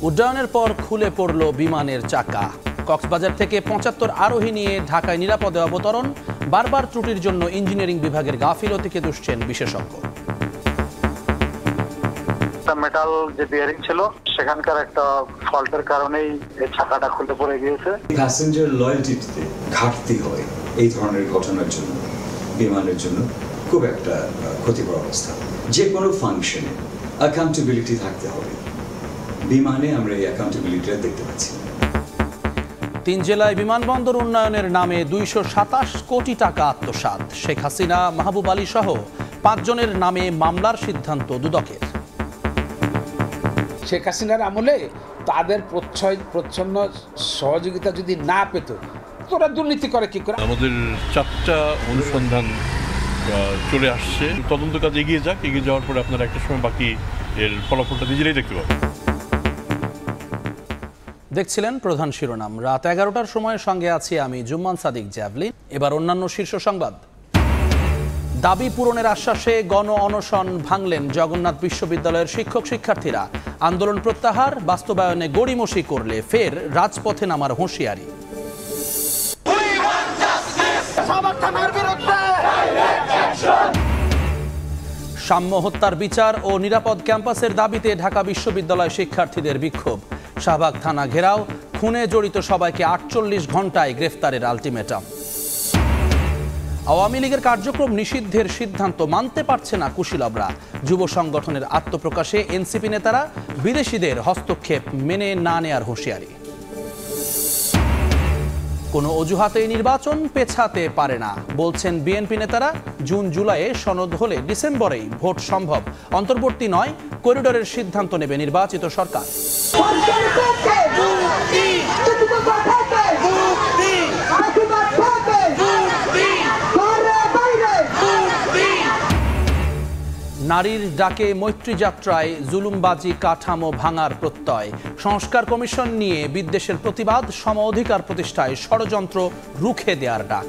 উড্ডয়নের পর খুলে পড়ল বিমানের চাকা। কক্সবাজার থেকে ৭৫ আরোহী নিয়ে ঢাকায় নিরাপদে অবতরণ। বারবার ত্রুটির জন্য ইঞ্জিনিয়ারিং বিভাগের গাফিলতিকে দুষছেন বিশেষজ্ঞ। মেটাল যে বিয়ারিং ছিল সেখানকার একটা ফল্টের কারণেই এই চাকাটা খুলে পড়ে গিয়েছে। প্যাসেঞ্জার লয়্যালটিতে ঘাটতি হয় এই ধরনের ঘটনার জন্য বিমানের জন্য খুব একটা ক্ষতিকর অবস্থা। যে কোনো ফাংশনে অ্যাকাউন্টেবিলিটি থাকতে হবে। বিমানে আমরা এই অ্যাকাউন্টেবিলিটিটা দেখতে পাচ্ছি। ৩ জেলায় বিমানবন্দর উন্নয়নের নামে ২২৭ কোটি টাকা আত্মসাৎ। শেখ হাসিনা, মাহবুব আলী সহ ৫ জনের নামে মামলার সিদ্ধান্ত দুদকের। শেখ হাসিনার আমলে তাদের প্রচ্ছন্ন সহযোগিতা যদি না পেত তোরা দুর্নীতি করে কি করে। আমাদের 4টা অনুসন্ধান চলে আসছে, তদন্ত কাজ এগিয়ে যাক। এগিয়ে যাওয়ার পরে আপনারা একটা সময় বাকি এর ফলাফলটা নিজেরাই দেখতে পাবেন। দেখছিলেন প্রধান শিরোনাম। রাত ১১টার সময়ের সঙ্গে আছি আমি জুম্মান সাদিক জ্যাভলিন। এবার অন্যান্য শীর্ষ সংবাদ। দাবি পূরণের আশ্বাসে গণ অনশন ভাঙলেন জগন্নাথ বিশ্ববিদ্যালয়ের শিক্ষক শিক্ষার্থীরা। আন্দোলন প্রত্যাহার, বাস্তবায়নে গড়িমসি করলে ফের রাজপথে নামার হুঁশিয়ারি। সাম্য হত্যার বিচার ও নিরাপদ ক্যাম্পাসের দাবিতে ঢাকা বিশ্ববিদ্যালয় শিক্ষার্থীদের বিক্ষোভ। শাহবাগ থানা ঘেরাও, খুনে জড়িত সবাইকে ৪৮ ঘণ্টায় গ্রেফতারের আলটিমেটাম। আওয়ামী লীগের কার্যক্রম নিষিদ্ধের সিদ্ধান্ত মানতে পারছে না কুশীলবরা। যুব সংগঠনের আত্মপ্রকাশে এনসিপি নেতারা বিদেশিদের হস্তক্ষেপ মেনে না নেয়ার হুঁশিয়ারি। কোনো অজুহাতে নির্বাচন পেছাতে পারে না বলছেন বিএনপি নেতারা। জুন জুলাইয়ে সনদ হলে ডিসেম্বরেই ভোট সম্ভব। অন্তর্বর্তী নয়, করিডোরের সিদ্ধান্ত নেবে নির্বাচিত সরকার। নারীর ডাকে মৈত্রী যাত্রায় জুলুমবাজি কাঠামো ভাঙার প্রত্যয়। সংস্কার কমিশন নিয়ে বিদ্বেষের প্রতিবাদ, সম অধিকার প্রতিষ্ঠায় ষড়যন্ত্র রুখে দেওয়ার ডাক।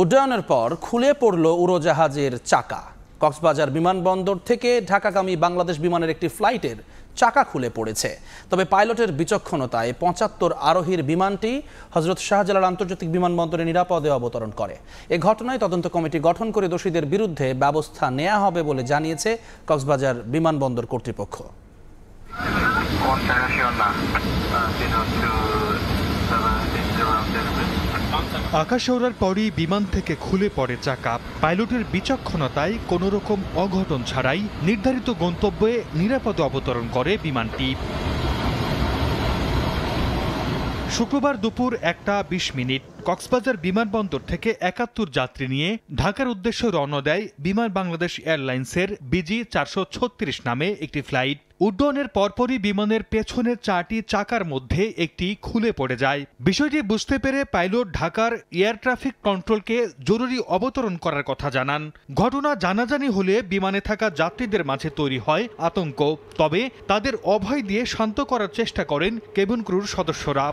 উড্ডয়নের পর খুলে পড়ল উড়োজাহাজের চাকা। কক্সবাজার বিমানবন্দর থেকে ঢাকাগামী বাংলাদেশ বিমানের একটি ফ্লাইটের চাকা খুলে পড়েছে। তবে পাইলটের বিচক্ষণতায় ৭৫ আরোহীর বিমানটি হযরত শাহজালাল আন্তর্জাতিক বিমানবন্দরে নিরাপদে অবতরণ করে। এ ঘটনায় তদন্ত কমিটি গঠন করে দোষীদের বিরুদ্ধে ব্যবস্থা নেওয়া হবে বলে জানিয়েছে কক্সবাজার বিমানবন্দর কর্তৃপক্ষ। আকাশে ওড়ার পরই বিমান থেকে খুলে পড়ে চাকা। পাইলটের বিচক্ষণতায় কোনো রকম অঘটন ছাড়াই নির্ধারিত গন্তব্যে নিরাপদে অবতরণ করে বিমানটি। শুক্রবার দুপুর ১টা ২০ কক্সবাজার বিমানবন্দর থেকে ৭১ যাত্রী নিয়ে ঢাকার উদ্দেশ্যে রওনা দেয় বিমান বাংলাদেশ এয়ারলাইন্সের BG ৪৩৬ নামে একটি ফ্লাইট। উড্ডয়নের পরপরই বিমানের পেছনের 4টি চাকার মধ্যে একটি খুলে পড়ে যায়। বিষয়টি বুঝতে পেরে পাইলট ঢাকার এয়ার ট্রাফিক কন্ট্রোলকে জরুরি অবতরণ করার কথা জানান। ঘটনা জানাজানি হলে বিমানে থাকা যাত্রীদের মাঝে তৈরি হয় আতঙ্ক। তবে তাদের অভয় দিয়ে শান্ত করার চেষ্টা করেন কেবিন ক্রুর সদস্যরা।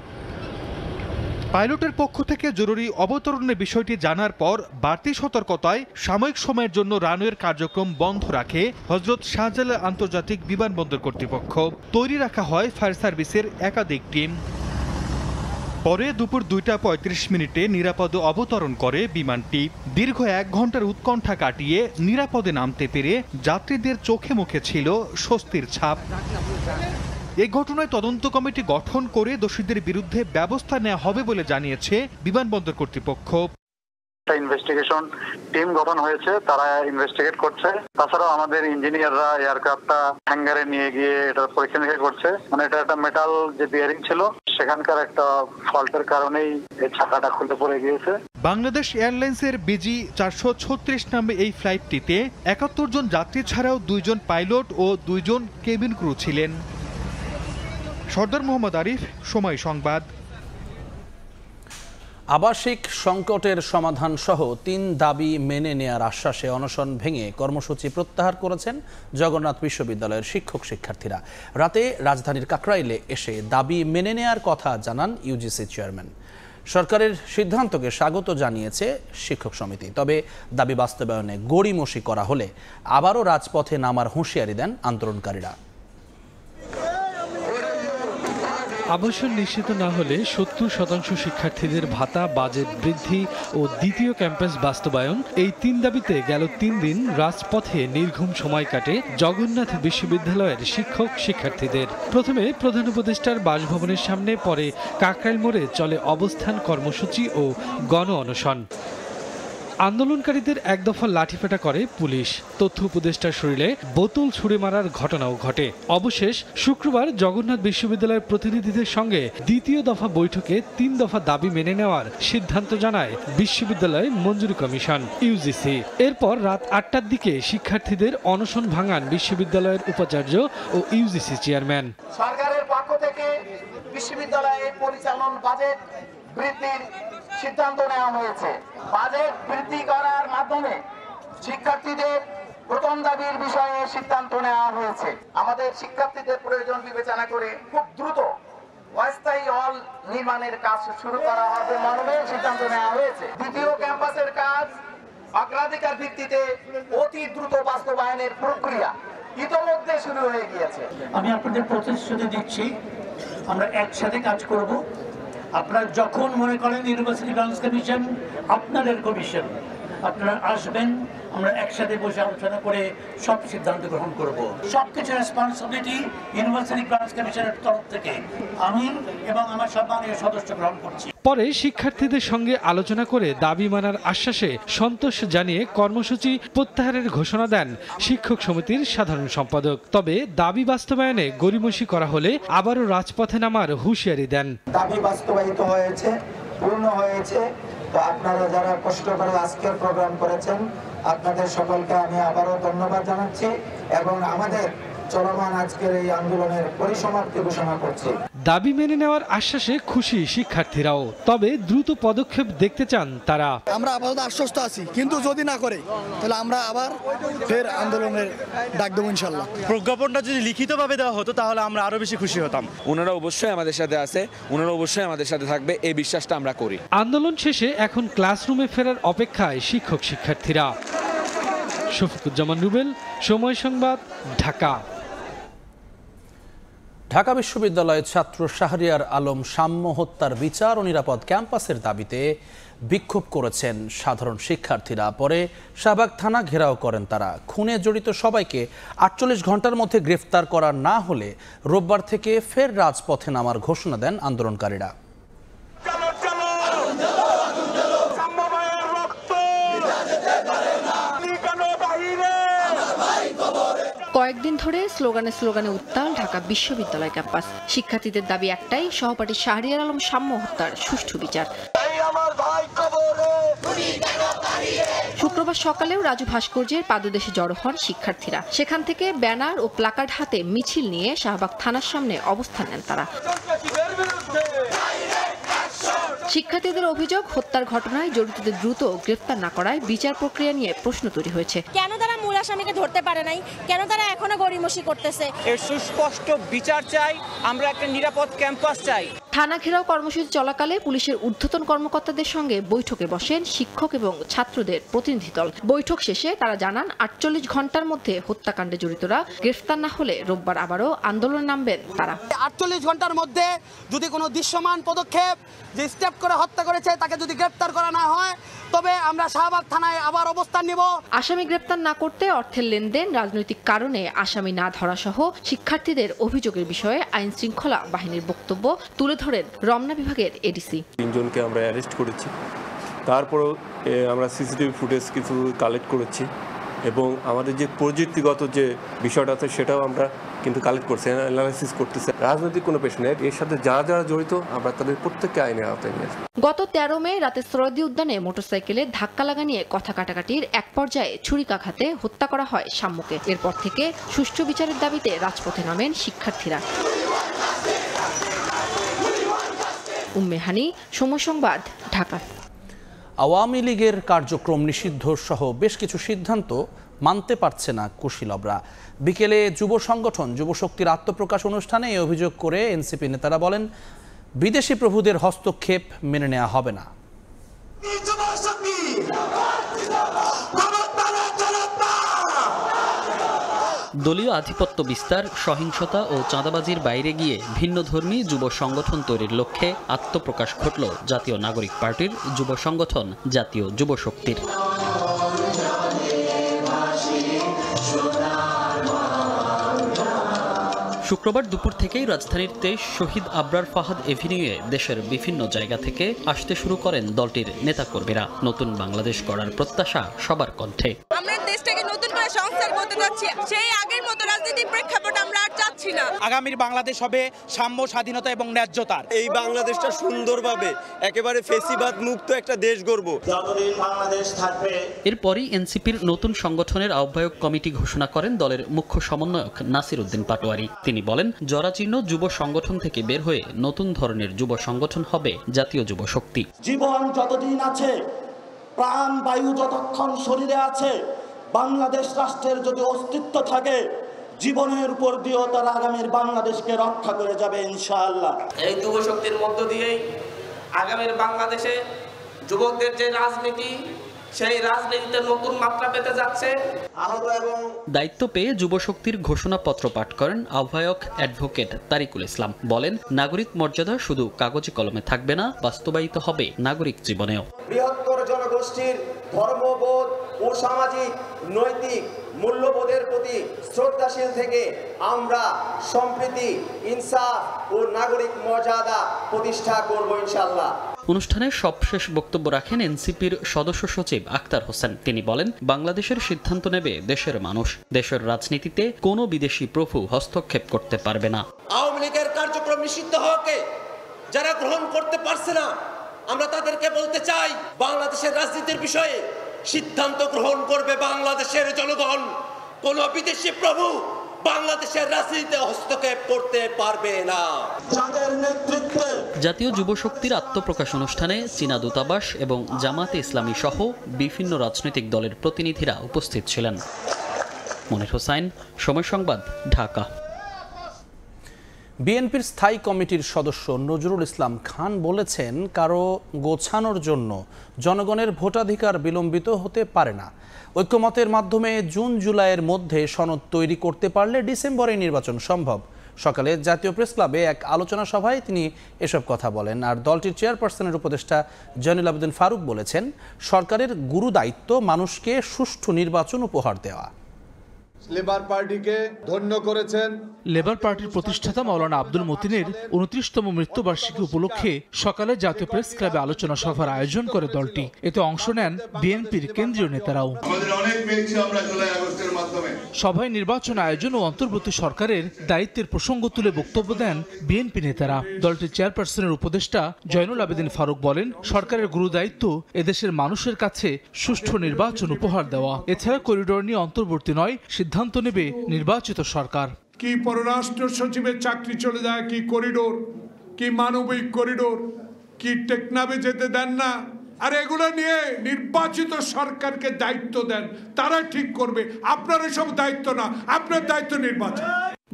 পাইলটের পক্ষ থেকে জরুরি অবতরণের বিষয়টি জানার পর বাড়তি সতর্কতায় সাময়িক সময়ের জন্য রানওয়ের কার্যক্রম বন্ধ রাখে হযরত শাহজালাল আন্তর্জাতিক বিমানবন্দর কর্তৃপক্ষ। তৈরি রাখা হয় ফায়ার সার্ভিসের একাধিক টিম। পরে দুপুর ২টা ৩৫ নিরাপদে অবতরণ করে বিমানটি। দীর্ঘ ১ ঘন্টার উৎকণ্ঠা কাটিয়ে নিরাপদে নামতে পেরে যাত্রীদের চোখে মুখে ছিল স্বস্তির ছাপ। এই ঘটনায় তদন্ত কমিটি গঠন করে দোষীদের বিরুদ্ধে ব্যবস্থা নেওয়া হবে বলে জানিয়েছে বিমানবন্দর কর্তৃপক্ষ। ইনভেস্টিগেশন টিম গঠন হয়েছে, তারা ইনভেস্টিগেট করছে। তাছাড়াও আমাদের ইঞ্জিনিয়াররা এয়ারক্রাফটটা হ্যাঙ্গারে নিয়ে গিয়ে এটা পরীক্ষা নিরীক্ষা করছে। মানে এটা একটা মেটাল যে বিয়ারিং ছিল সেখানকার একটা ফল্টের কারণেই এই চাকাটা খুলে পড়ে গিয়েছে। বাংলাদেশ এয়ারলাইন্সের BG ৪৩৬ নামে এই ফ্লাইটটিতে ৭১ জন যাত্রী ছাড়াও 2 জন পাইলট ও 2 জন কেবিন ক্রু ছিলেন। সর্দার মোহাম্মদ আরিফ, সময় সংবাদ। আবাসিক সংকটের সমাধান সহ 3 দাবি মেনে নেয়ার আশ্বাসে অনশন ভেঙে কর্মসূচি প্রত্যাহার করেছেন জগন্নাথ বিশ্ববিদ্যালয়ের শিক্ষক শিক্ষার্থীরা। রাতে রাজধানীর কাকরাইলে এসে দাবি মেনে নেয়ার কথা জানান ইউজিসি চেয়ারম্যান। সরকারের সিদ্ধান্তকে স্বাগত জানিয়েছে শিক্ষক সমিতি, তবে দাবি বাস্তবায়নে গড়িমসি করা হলে আবারও রাজপথে নামার হুঁশিয়ারি দেন আন্দোলনকারীরা। আবাসন নিশ্চিত না হলে ৭০% শিক্ষার্থীদের ভাতা, বাজেট বৃদ্ধি ও দ্বিতীয় ক্যাম্পাস বাস্তবায়ন, এই ৩ দাবিতে গেল ৩ দিন রাজপথে নির্ঘুম সময় কাটে জগন্নাথ বিশ্ববিদ্যালয়ের শিক্ষক শিক্ষার্থীদের। প্রথমে প্রধান উপদেষ্টার বাসভবনের সামনে, পরে কাকরাইল মোড়ে চলে অবস্থান কর্মসূচি ও গণ অনশন। আন্দোলনকারীদের এক দফা লাঠিপেটা করে পুলিশ, তথ্য উপদেষ্টার শরীরে বোতল ছুড়ে মারার ঘটনাও ঘটে। অবশেষ শুক্রবার জগন্নাথ বিশ্ববিদ্যালয়ের প্রতিনিধিদের সঙ্গে দ্বিতীয় দফা বৈঠকে ৩ দফা দাবি মেনে নেওয়ার সিদ্ধান্ত জানায় বিশ্ববিদ্যালয় মঞ্জুরি কমিশন ইউজিসি। এরপর রাত ৮টার দিকে শিক্ষার্থীদের অনশন ভাঙান বিশ্ববিদ্যালয়ের উপাচার্য ও ইউজিসি চেয়ারম্যান। সরকারের পক্ষ থেকে বিশ্ববিদ্যালয়ের পরিচালন বাজেট বৃদ্ধির সিদ্ধান্ত নেওয়া হয়েছে। বাজেট বৃদ্ধি করার মাধ্যমে শিক্ষার্থীদের প্রথম দাবির বিষয়ে সিদ্ধান্ত নেওয়া হয়েছে। আমাদের শিক্ষার্থীদের প্রয়োজন বিবেচনা করে খুব দ্রুত অস্থায়ী হল নির্মাণের কাজ শুরু করা হবে মর্মে সিদ্ধান্ত নেওয়া হয়েছে। দ্বিতীয় ক্যাম্পাসের কাজ অগ্রাধিকার ভিত্তিতে অতি দ্রুত বাস্তবায়নের প্রক্রিয়া ইতোমধ্যে শুরু হয়ে গিয়েছে। আমি আপনাদের প্রতিশ্রুতি দিচ্ছি, আমরা একসাথে কাজ করব। আপনারা যখন মনে করেন ইউনিভার্সিটি গ্রান্টস কমিশন আপনাদের কমিশন, আপনারা আসবেন, আমরা একসাথে বসে আলোচনা করে সব সিদ্ধান্ত গ্রহণ করব। সবকিছু রেসপন্সিবিলিটি ইউনিভার্সিটি গ্রান্টস কমিশনের তরফ থেকে আমি এবং আমার সম্মানীয় সদস্য গ্রহণ করছি। পরে শিক্ষার্থীদের সঙ্গে আলোচনা করে দাবি মানার আশ্বাসে সন্তোষ জানিয়ে কর্মসূচি প্রত্যাহারের ঘোষণা দেন শিক্ষক সমিতির সাধারণ সম্পাদক। তবে দাবি বাস্তবায়নে গড়িমসি করা হলে আবারও রাজপথে নামার হুঁশিয়ারি দেন। দাবি বাস্তবায়িত হয়েছে, পূর্ণ হয়েছে। তো আপনারা যারা কষ্ট করে আজকের প্রোগ্রাম করেছেন, আপনাদের সকলকে আমি আবারও ধন্যবাদ জানাচ্ছি এবং আমাদের চলমান আজকের এই আন্দোলনের পরিসমাপ্তি ঘোষণা করছি। দাবি মেনে নেওয়ার আশ্বাসে খুশি শিক্ষার্থীরাও, তবে দ্রুত পদক্ষেপ দেখতে চান তারা। আমরা আপাতত আশ্বস্ত আছি, কিন্তু যদি না করে তাহলে আমরা আবার ফের আন্দোলনের ডাক দেবো ইনশাল্লাহ। প্রজ্ঞাপনটা যদি লিখিতভাবে দেওয়া হতো তাহলে আমরা আরো বেশি খুশি হতাম। ওনারা অবশ্যই আমাদের সাথে আছে, ওনারা অবশ্যই আমাদের সাথে থাকবে, এই বিশ্বাসটা আমরা করি। আন্দোলন শেষে এখন ক্লাসরুমে ফেরার অপেক্ষায় শিক্ষক শিক্ষার্থীরা। শফিকুজ্জামান রুবেল, সময় সংবাদ, ঢাকা। ঢাকা বিশ্ববিদ্যালয়ের ছাত্র শাহরিয়ার আলম সাম্য হত্যার বিচার ও নিরাপদ ক্যাম্পাসের দাবিতে বিক্ষোভ করেছেন সাধারণ শিক্ষার্থীরা। পরে শাহবাগ থানা ঘেরাও করেন তারা। খুনে জড়িত সবাইকে ৪৮ ঘন্টার মধ্যে গ্রেফতার করা না হলে রোববার থেকে ফের রাজপথে নামার ঘোষণা দেন আন্দোলনকারীরা। কয়েকদিন ধরে স্লোগানে স্লোগানে উত্তাল ঢাকা বিশ্ববিদ্যালয় ক্যাম্পাস। শিক্ষার্থীদের দাবি একটাই, সহপাঠী শাহরিয়ার আলম সাম্য হত্যার সুষ্ঠু বিচার। শুক্রবার সকালেও রাজু ভাস্কর্যের পাদদেশে জড়ো হন শিক্ষার্থীরা। সেখান থেকে ব্যানার ও প্লাকার্ড হাতে মিছিল নিয়ে শাহবাগ থানার সামনে অবস্থান নেন তারা। শিক্ষার্থীদের অভিযোগ, হত্যার ঘটনায় জড়িতদের দ্রুত গ্রেফতার না করায় বিচার প্রক্রিয়া নিয়ে প্রশ্ন তৈরি হয়েছে। কেন তারা মূল আসামিকে ধরতে পারে নাই? কেন তারা এখনো গড়িমসি করতেছে? এর সুস্পষ্ট বিচার চাই, আমরা একটা নিরাপদ ক্যাম্পাস চাই। থানা ঘেরাও কর্মসূচি চলাকালে পুলিশের ঊর্ধ্বতন কর্মকর্তাদের সঙ্গে বৈঠকে বসেন শিক্ষক এবং ছাত্রদের প্রতিনিধি দল। বৈঠক শেষে তারা জানান ৪৮ ঘন্টার মধ্যে হত্যাকাণ্ডে জড়িতরা গ্রেফতার না হলে রোববার আবারও আন্দোলন নামবেন তারা। ৪৮ ঘন্টার মধ্যে যদি কোনো দৃশ্যমান পদক্ষেপ, যে স্টেপ করে হত্যা করেছে তাকে যদি গ্রেফতার করা না হয়, তবে আমরা শাহবাগ থানায় আবার অবস্থান নিব। আসামি গ্রেফতার না করতে অর্থের লেনদেন, রাজনৈতিক কারণে আসামি না ধরা সহ শিক্ষার্থীদের অভিযোগের বিষয়ে আইন শৃঙ্খলা বাহিনীর বক্তব্য তুলে ধরেন রমনা বিভাগের এডিসি। ৩ জনকে আমরা অ্যারেস্ট করেছি, তারপরও আমরা সিসিটিভি ফুটেজ কিছু কালেক্ট করেছি এবং আমাদের যে প্রযুক্তিগত যে বিষয়টা আছে সেটাও আমরা কিন্তু কালেক্ট করছি, অ্যানালাইসিস করতেছে। রাজনৈতিক কোনো পেশ নেই, এর সাথে যারা যারা জড়িত আমরা তাদের প্রত্যেককে আইনের আওতায় নিয়ে আসবো। গত ১৩ মে রাতে সরোয়ার্দী উদ্যানে মোটরসাইকেলে ধাক্কা লাগা নিয়ে কথা কাটাকাটির এক পর্যায়ে ছুরিকাঘাতে হত্যা করা হয় সাম্যকে। এরপর থেকে সুষ্ঠু বিচারের দাবিতে রাজপথে নামেন শিক্ষার্থীরা। উম্মে হানি, সময় সংবাদ, ঢাকা। আওয়ামী লীগের কার্যক্রম নিষিদ্ধ সহ বেশ কিছু সিদ্ধান্ত মানতে পারছে না কুশীলবরা। বিকেলে যুব সংগঠন যুবশক্তির আত্মপ্রকাশ অনুষ্ঠানে এই অভিযোগ করে এনসিপি নেতারা বলেন, বিদেশি প্রভুদের হস্তক্ষেপ মেনে নেওয়া হবে না। দলীয় আধিপত্য বিস্তার, সহিংসতা ও চাঁদাবাজির বাইরে গিয়ে ভিন্নধর্মী যুব সংগঠন তৈরির লক্ষ্যে আত্মপ্রকাশ ঘটল জাতীয় নাগরিক পার্টির যুব সংগঠন জাতীয় যুব শক্তির। শুক্রবার দুপুর থেকেই রাজধানীর 23 শহীদ আবরার ফাহাদ এভিনিউয়ে দেশের বিভিন্ন জায়গা থেকে আসতে শুরু করেন দলটির নেতাকর্মীরা। নতুন বাংলাদেশ গড়ার প্রত্যাশা সবার কণ্ঠে। আমরা দেশটাকে নতুন করে সংস্কার করতে যাচ্ছি, সেই আগের মতো রাজনৈতিক প্রেক্ষাপট আমরা আর চাচ্ছি না। আগামীর বাংলাদেশ হবে সাম্য, স্বাধীনতা এবং ন্যায্যতার। এই বাংলাদেশটা সুন্দরভাবে একেবারে ফেসিবাদ মুক্ত একটা দেশ গড়ব। যতদিন বাংলাদেশ থাকবে। এরপরই এনসিপির নতুন সংগঠনের আহ্বায়ক কমিটি ঘোষণা করেন দলের মুখ্য সমন্বয়ক নাসির উদ্দিন পাটোয়ারি। তিনি বলেন, জরাজীর্ণ যুব সংগঠন থেকে বের হয়ে নতুন ধরনের যুব সংগঠন হবে জাতীয় যুব শক্তি। জীবন যতদিন আছে, প্রাণ বায়ু যতক্ষণ শরীরে আছে, বাংলাদেশ রাষ্ট্রের যদি অস্তিত্ব থাকে, জীবনের উপর দিয়েও তারা আগামীর বাংলাদেশকে রক্ষা করে যাবে ইনশাআল্লাহ। এই যুব শক্তির মধ্য দিয়েই আগামীর বাংলাদেশে যুবকদের যে রাজনীতি, সেই রাজনীতিতে নতুন মাত্রা পেতে যাচ্ছে। দায়িত্ব পেয়ে যুবশক্তির ঘোষণাপত্র পাঠ করেন আহ্বায়ক অ্যাডভোকেট তারিকুল ইসলাম। বলেন, নাগরিক মর্যাদা শুধু কাগজে কলমে থাকবে না, বাস্তবায়িত হবে নাগরিক জীবনেও। বৃহত্তর জনগোষ্ঠীর ধর্মবোধ ও সামাজিক নৈতিক মূল্যবোধের প্রতি শ্রদ্ধাশীল থেকে আমরা সম্প্রীতি, ইনসাফ ও নাগরিক মর্যাদা প্রতিষ্ঠা করব ইনশাআল্লাহ। অনুষ্ঠানে সবশেষ বক্তব্য রাখেন এনসিপির সদস্য সচিব আক্তার হোসেন। তিনি বলেন, বাংলাদেশের সিদ্ধান্ত নেবে দেশের মানুষ। দেশের রাজনীতিতে কোনো বিদেশি প্রভু হস্তক্ষেপ করতে পারবে না। আওয়ামী লীগের কার্যক্রম নিষিদ্ধ হওয়াকে যারা গ্রহণ করতে পারছে না, আমরা তাদেরকে বলতে চাই, বাংলাদেশের রাজনীতির বিষয়ে সিদ্ধান্ত গ্রহণ করবে বাংলাদেশের জনগণ। কোনো বিদেশি প্রভু বাংলাদেশের রাজনীতিতে হস্তক্ষেপ করতে পারবে না। জাতীয় যুব শক্তির আত্মপ্রকাশ অনুষ্ঠানে চীনা দূতাবাস এবং জামাতে ইসলামী সহ বিভিন্ন রাজনৈতিক দলের প্রতিনিধিরা উপস্থিত ছিলেন। মনির হোসাইন, সময় সংবাদ, ঢাকা। বিএনপির স্থায়ী কমিটির সদস্য নজরুল ইসলাম খান বলেছেন, কারো গোছানোর জন্য জনগণের ভোটাধিকার বিলম্বিত হতে পারে না। ঐক্যমতের মাধ্যমে জুন জুলাইয়ের মধ্যে সনদ তৈরি করতে পারলে ডিসেম্বরে নির্বাচন সম্ভব। সকালে জাতীয় প্রেস ক্লাবে এক আলোচনা সভায় তিনি এসব কথা বলেন। আর দলটির চেয়ারপারসনের উপদেষ্টা জয়নুল আবেদিন ফারুক বলেছেন, সরকারের গুরু দায়িত্ব মানুষকে সুষ্ঠু নির্বাচন উপহার দেওয়া। লেবার পার্টিকে ধন্য করেছেন। লেবার পার্টির প্রতিষ্ঠাতা মাওলানা আব্দুল মতিনের 29তম মৃত্যুবার্ষিকী উপলক্ষে সকালে জাতীয় প্রেস ক্লাবে আলোচনা সভার আয়োজন করে দলটি। এতে অংশ নেন বিএনপির কেন্দ্রীয় নেতারাও। সভায় নির্বাচন আয়োজন ও অন্তর্বর্তী সরকারের দায়িত্বের প্রসঙ্গ তুলে বক্তব্য দেন বিএনপি নেতারা। দলটির চেয়ারপারসনের উপদেষ্টা জয়নুল আবেদিন ফারুক বলেন, সরকারের গুরু দায়িত্ব এদেশের মানুষের কাছে সুষ্ঠু নির্বাচন উপহার দেওয়া। এছাড়া করিডোর নিয়ে অন্তর্বর্তী নয়, সিদ্ধান্ত নেবে নির্বাচিত সরকার। কি পররাষ্ট্র সচিবের চাকরি চলে যায়, কি করিডোর, কি মানবিক করিডোর, কি টেকনাফে যেতে দেন না, আর এগুলো নিয়ে নির্বাচিত সরকারকে দায়িত্ব দেন, তারা ঠিক করবে। আপনার এসব দায়িত্ব না, আপনার দায়িত্ব নির্বাচন।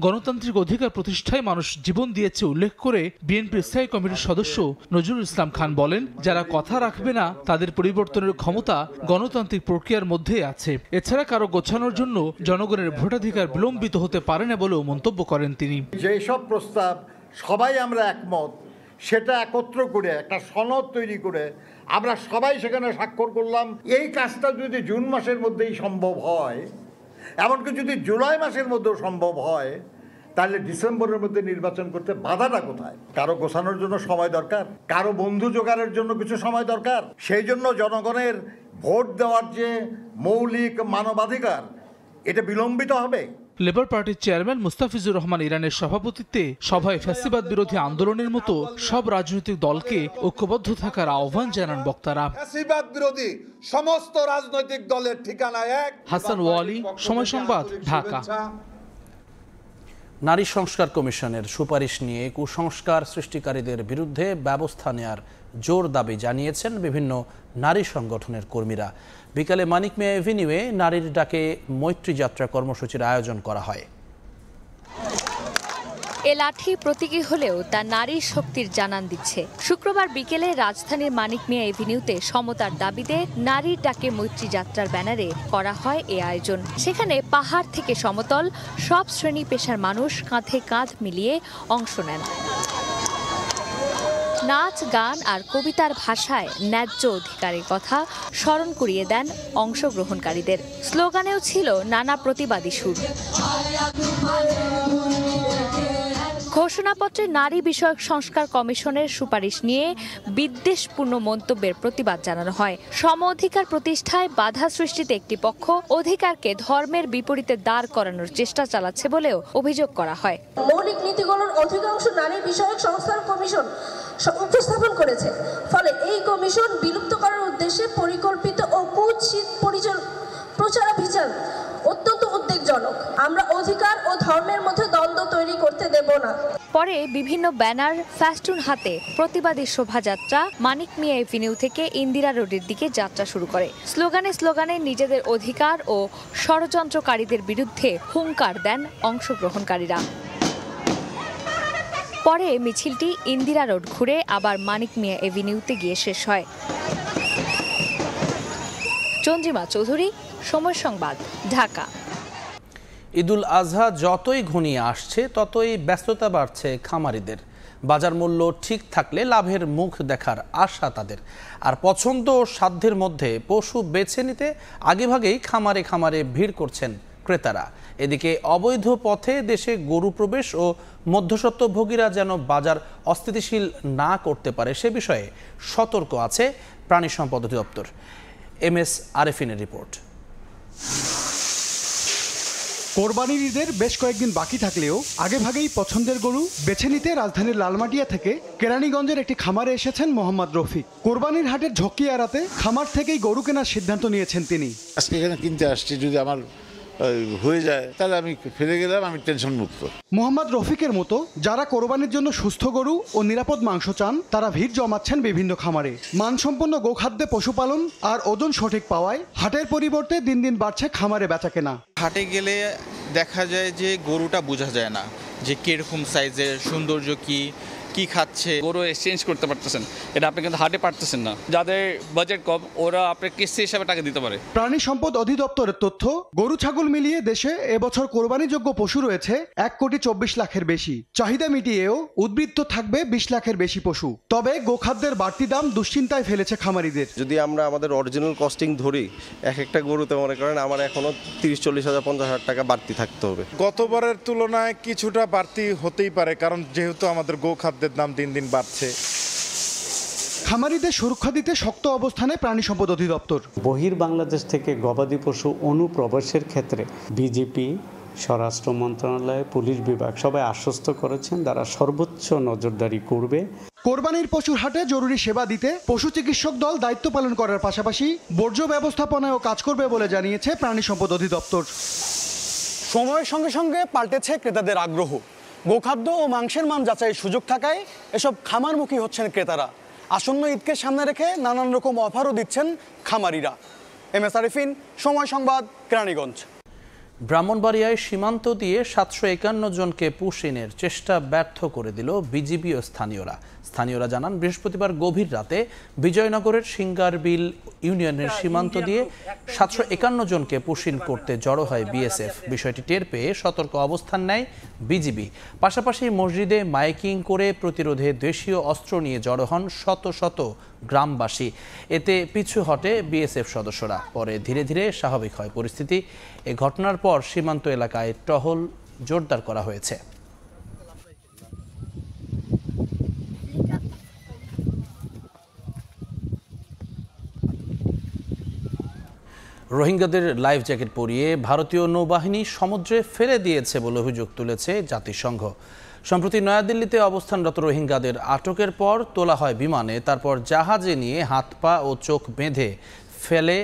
গণতান্ত্রিক অধিকার প্রতিষ্ঠায় মানুষ জীবন দিয়েছে উল্লেখ করে বিএনপির স্থায়ী কমিটির সদস্য নজরুল ইসলাম খান বলেন, যারা কথা রাখবে না তাদের পরিবর্তনের ক্ষমতা গণতান্ত্রিক প্রক্রিয়ার মধ্যে আছে। এছাড়া কারো গোছানোর জন্য জনগণের ভোটাধিকার বিলম্বিত হতে পারে না বলেও মন্তব্য করেন তিনি। যেসব প্রস্তাব সবাই আমরা একমত, সেটা একত্র করে একটা সনদ তৈরি করে আমরা সবাই সেখানে স্বাক্ষর করলাম। এই কাজটা যদি জুন মাসের মধ্যেই সম্ভব হয়, এমনকি যদি জুলাই মাসের মধ্যেও সম্ভব হয়, তাহলে ডিসেম্বরের মধ্যে নির্বাচন করতে বাধাটা কোথায়? কারো গোছানোর জন্য সময় দরকার, কারো বন্ধু জোগাড়ের জন্য কিছু সময় দরকার। সেই জন্য জনগণের ভোট দেওয়ার যে মৌলিক মানবাধিকার, এটা বিলম্বিত হবে। লেবার পার্টির চেয়ারম্যান মুস্তাফিজুর রহমান ইরানের সভাপতিত্বে সভায় ফ্যাসিবাদ বিরোধী আন্দোলনের মতো সব রাজনৈতিক দলকে ঐক্যবদ্ধ থাকার আহ্বান জানান বক্তারা। ফ্যাসিবাদ বিরোধী সমস্ত রাজনৈতিক দলের ঠিকানা এক। হাসান ওয়ালি, সময় সংবাদ, ঢাকা। নারী সংস্কার কমিশনের সুপারিশ নিয়ে কুসংস্কার সৃষ্টিকারীদের বিরুদ্ধে ব্যবস্থা নেয়ার জোর দাবি জানিয়েছেন বিভিন্ন নারী সংগঠনের কর্মীরা। বিকালে মানিক মিয়া এভিনিউয়ে নারীর ডাকে মৈত্রী যাত্রা কর্মসূচির আয়োজন করা হয়। এ লাঠি প্রতীকী হলেও তা নারীর শক্তির জানান দিচ্ছে। শুক্রবার বিকেলে রাজধানীর মানিক মিয়া এভিনিউতে সমতার দাবিতে নারীর ডাকে মৈত্রী যাত্রার ব্যানারে করা হয় এ আয়োজন। সেখানে পাহাড় থেকে সমতল সব শ্রেণী পেশার মানুষ কাঁধে কাঁধ মিলিয়ে অংশ নেন। নাচ, গান আর কবিতার ভাষায় ন্যায্য অধিকারের কথা স্মরণ করিয়ে দেন অংশগ্রহণকারীদের। স্লোগানেও ছিল নানা প্রতিবাদী সুর। ঘোষণাপত্রে নারী বিষয়ক সংস্কার কমিশনের সুপারিশ নিয়ে বিদ্বেষপূর্ণ মন্তব্যের প্রতিবাদ জানানো হয়। সম অধিকার প্রতিষ্ঠায় বাধা সৃষ্টিতে একটি পক্ষ অধিকারকে ধর্মের বিপরীতে দাঁড় করানোর চেষ্টা চালাচ্ছে বলেও অভিযোগ করা হয়। মৌলিক নীতিগুলোর অধিকাংশ নারী বিষয়ক সংস্কার কমিশন উপস্থাপন করেছে, ফলে এই কমিশন বিলুপ্ত করার উদ্দেশ্যে পরিকল্পিত ও কুৎসিত প্রচারাভিযান অত্যন্ত উদ্বেগজনক। আমরা অধিকার ও ধর্মের মধ্যে দ্বন্দ্ব তৈরি করতে দেব না। পরে বিভিন্ন ব্যানার, ফেস্টুন হাতে প্রতিবাদী শোভাযাত্রা মানিক মিয়া এভিনিউ থেকে ইন্দিরা রোডের দিকে যাত্রা শুরু করে। স্লোগানে নিজেদের অধিকার ও ষড়যন্ত্রকারীদের বিরুদ্ধে হুঙ্কার দেন অংশগ্রহণকারীরা। পরে মিছিলটি ইন্দিরা রোড ঘুরে আবার মানিক মিয়া এভিনিউতে গিয়ে শেষ হয়। চন্দ্রিমা চৌধুরী, সময় সংবাদ, ঢাকা। ঈদুল আজহা যতই ঘনিয়ে আসছে ততই ব্যস্ততা বাড়ছে খামারিদের। বাজার মূল্য ঠিক থাকলে লাভের মুখ দেখার আশা তাদের। আর পছন্দ ও সাধ্যের মধ্যে পশু বেছে নিতে আগেভাগেই খামারে খামারে ভিড় করছেন ক্রেতারা। এদিকে অবৈধ পথে দেশে গরু প্রবেশ ও মধ্যস্বত্বভোগীরা যেন বাজার অস্থিতিশীল না করতে পারে সে বিষয়ে সতর্ক আছে প্রাণী সম্পদ অধিদপ্তর। MS আরেফিনের রিপোর্ট। কোরবানির ঈদের বেশ কয়েকদিন বাকি থাকলেও আগেভাগেই পছন্দের গরু বেছে নিতে রাজধানীর লালমাটিয়া থেকে কেরানীগঞ্জের একটি খামারে এসেছেন মোহাম্মদ রফিক। কোরবানির হাটের ঝক্কি এড়াতে খামার থেকেই গরু কেনার সিদ্ধান্ত নিয়েছেন তিনি। আজকে এখানে কিনতে আসছি, যদি আমার হয়ে যায় তাহলে আমি ফিরে গেলাম, আমি টেনশন মুক্ত। মোহাম্মদ রফিকের মতো যারা কোরবানির জন্য সুস্থ গরু ও নিরাপদ মাংস চান তারা ভিড় জমাচ্ছেন বিভিন্ন খামারে। মানসম্পন্ন গোখাদ্যে পশুপালন আর ওজন সঠিক পাওয়ায় হাটের পরিবর্তে দিন দিন বাড়ছে খামারে বেচাকেনা। হাটে গেলে দেখা যায় যে গরুটা বোঝা যায় না যে কিরকম সাইজের, সৌন্দর্য কি খাচ্ছে। গরু এক্সচেঞ্জ করতে পারতেছেন, এটা আপনি কিন্তু হাটে পারতেছেন না। যাদের বাজেট কম ওরা আপনার কিস্তি হিসাবে টাকা দিতে পারে। প্রাণী সম্পদ অধিদপ্তরের তথ্য, গরু ছাগল মিলিয়ে দেশে এবছর কোরবানিযোগ্য পশু রয়েছে 1,24 লাখের বেশি। চাহিদা মিটিয়েও উদ্বৃত্ত থাকবে 20 লাখের বেশি পশু। তবে গোখাদ্যের বাড়তি দাম দুশ্চিন্তায় ফেলেছে খামারিদের। যদি আমরা আমাদের অরিজিনাল কস্টিং ধরি, এক একটা গরুতে মনে করেন আমার এখনো 30-40 হাজার 50 হাজার টাকা বাড়তি থাকতে হবে। গতবারের তুলনায় কিছুটা বাড়তি হতেই পারে, কারণ যেহেতু আমাদের গোখাদ্যের দাম দিন দিন বাড়ছে। খামারিদের সুরক্ষা দিতে শক্ত অবস্থানে প্রাণী সম্পদ অধিদপ্তর। বাংলাদেশ থেকে গবাদি পশু অনুপ্রবেশের ক্ষেত্রে বিজেপি, স্বরাষ্ট্র মন্ত্রণালয়, পুলিশ বিভাগ সবাই আশ্বস্ত করেছেন তারা সর্বোচ্চ নজরদারি করবে। কোরবানির পশুর হাটে জরুরি সেবা দিতে পশু চিকিৎসক দল দায়িত্ব পালন করার পাশাপাশি বর্জ্য ব্যবস্থাপনায়ও কাজ করবে বলে জানিয়েছে প্রাণী সম্পদ অধিদপ্তর। সময়ের সঙ্গে সঙ্গে পাল্টেছে ক্রেতাদের আগ্রহ। গোখাদ্য ও মাংসের মান যাচাইয়ের সুযোগ থাকায় এসব খামারমুখী হচ্ছেন ক্রেতারা। আসন্ন ঈদকে সামনে রেখে নানান রকম অফারও দিচ্ছেন খামারিরা। MS আরিফিন, সময় সংবাদ, কেরানীগঞ্জ। ব্রাহ্মণবাড়িয়ায় সীমান্ত দিয়ে 751 জনকে পুশিনের চেষ্টা ব্যর্থ করে দিল বিজিবি ও স্থানীয়রা জানান বৃহস্পতিবার গভীর রাতে বিজয়নগরের সিঙ্গারবিল ইউনিয়নের সীমান্ত দিয়ে 751 জনকে পুশিন করতে জড়ো হয় বিএসএফ। বিষয়টি টের পেয়ে সতর্ক অবস্থান নেয় বিজিবি। পাশাপাশি মসজিদে মাইকিং করে প্রতিরোধে দেশীয় অস্ত্র নিয়ে জড়ো হন শত শত গ্রামবাসী। এতে পিছু হটে বিএসএফ সদস্যরা। পরে ধীরে ধীরে স্বাভাবিক হয় পরিস্থিতি। এ ঘটনার পর সীমান্ত এলাকায় টহল জোরদার করা হয়েছে। রোহিঙ্গাদের লাইফ জ্যাকেট পরিয়ে ভারতীয় নৌবাহিনী সমুদ্রে ফেলে দিয়েছে বলে অভিযোগ তুলেছে জাতিসংঘ। সম্প্রতি নয়াদিল্লিতে অবস্থানরত রোহিঙ্গাদের আটকের পর তোলা হয় বিমানে, তারপর জাহাজে নিয়ে হাত পা ও চোখ বেঁধে ফেলে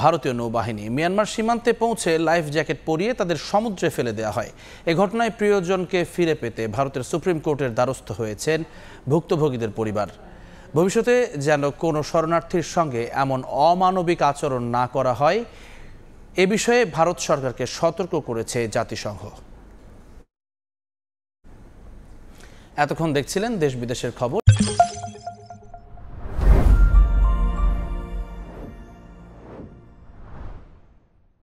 ভারতীয় নৌবাহিনী। মিয়ানমার সীমান্তে পৌঁছে লাইফ জ্যাকেট পরিয়ে তাদের সমুদ্রে ফেলে দেওয়া হয়। এ ঘটনায় প্রিয়জনকে ফিরে পেতে ভারতের সুপ্রিম কোর্টের দ্বারস্থ হয়েছেন ভুক্তভোগীদের পরিবার। ভবিষ্যতে যেন কোনো শরণার্থীর সঙ্গে এমন অমানবিক আচরণ না করা হয়, এ বিষয়ে ভারত সরকারকে সতর্ক করেছে জাতিসংঘ। এতক্ষণ দেখছিলেন দেশ বিদেশের খবর।